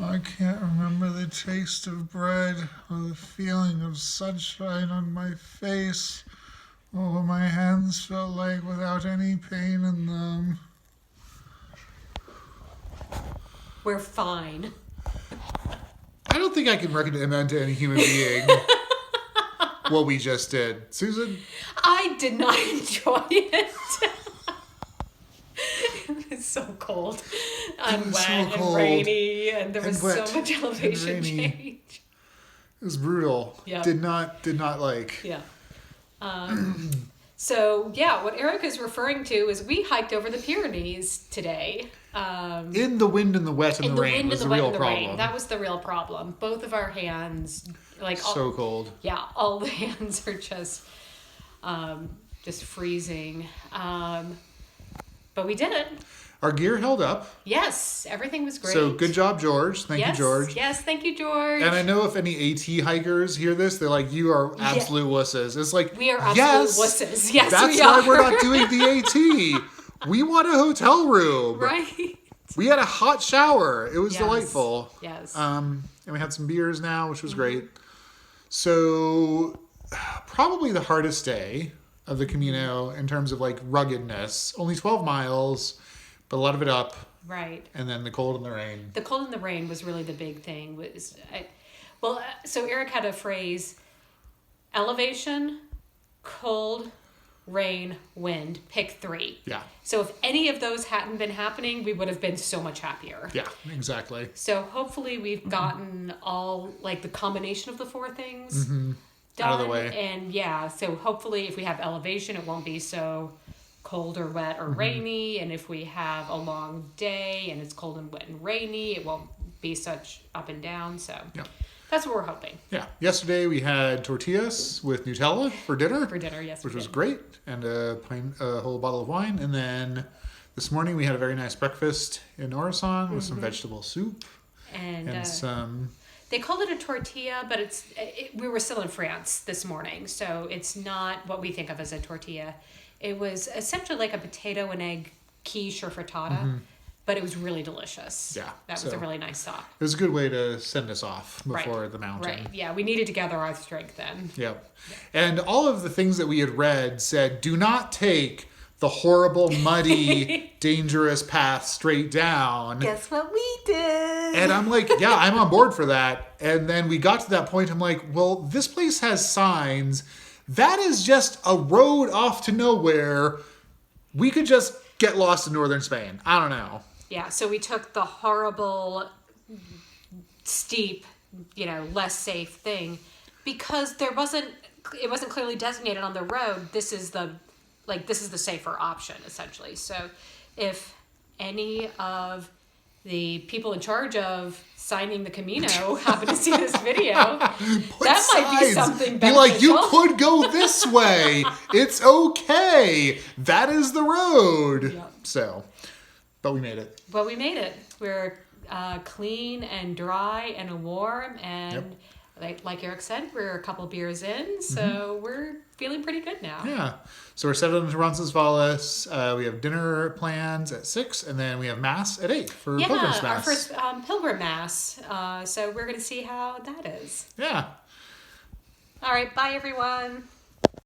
I can't remember the taste of bread or the feeling of sunshine on my face or what my hands felt like without any pain in them. We're fine. I don't think I can recommend to any human being what we just did. Susan? I did not enjoy it. It was so cold and wet and rainy, and there was so much elevation change. It was brutal. Yeah. Did not like. Yeah. So yeah, what Eric is referring to is we hiked over the Pyrenees today. In the wind and the wet and the rain was the real problem. Rain. That was the real problem. Both of our hands, cold. Yeah, all the hands are just freezing. But we did it. Our gear held up. Yes, everything was great. So good job, George. Thank you, George. Yes, thank you, George. And I know if any AT hikers hear this, they're like, you are absolute wusses. It's like, we are absolute wusses. Yes, that's why we're not doing the AT. We want a hotel room. Right. We had a hot shower. It was delightful. Yes. And we had some beers now, which was great. So probably the hardest day of the Camino in terms of like ruggedness. Only 12 miles, but a lot of it up. Right. And then the cold and the rain. The cold and the rain was really the big thing. So Eric had a phrase: elevation, cold, rain, wind. Pick 3. Yeah. So if any of those hadn't been happening, we would have been so much happier. Yeah, exactly. So hopefully we've gotten all, like, the combination of the 4 things done. Out of the way. And yeah, so hopefully if we have elevation, it won't be so cold or wet or rainy. And if we have a long day and it's cold and wet and rainy, it won't be such up and down. So that's what we're hoping. Yeah. Yesterday we had tortillas with Nutella for dinner. Yes. Which was great. And a whole bottle of wine. And then this morning we had a very nice breakfast in Orasan with some vegetable soup. And some... They called it a tortilla, but we were still in France this morning, so it's not what we think of as a tortilla. It was essentially like a potato and egg quiche or frittata, but it was really delicious. Yeah. That was a really nice sauce. It was a good way to send us off before the mountain. Right, yeah. We needed to gather our strength then. Yep. And all of the things that we had read said, do not take the horrible, muddy, dangerous path straight down. Guess what we did? And I'm like, yeah, I'm on board for that. And then we got to that point, I'm like, well, this place has signs. That is just a road off to nowhere. We could just get lost in northern Spain. I don't know. Yeah, so we took the horrible, steep, less safe thing because it wasn't clearly designated on the road. This is the safer option, essentially. So if any of the people in charge of signing the Camino happen to see this video, that might be something beneficial. Be like, you could go this way. It's okay. That is the road. Yep. So, but we made it. But we made it. We're clean and dry and warm. And like Eric said, we're a couple beers in. So we're feeling pretty good now. Yeah. So we're settled into Roncesvalles. We have dinner plans at 6, and then we have Mass at 8 for Pilgrim's Mass. Our first Pilgrim Mass. So we're going to see how that is. Yeah. All right. Bye, everyone.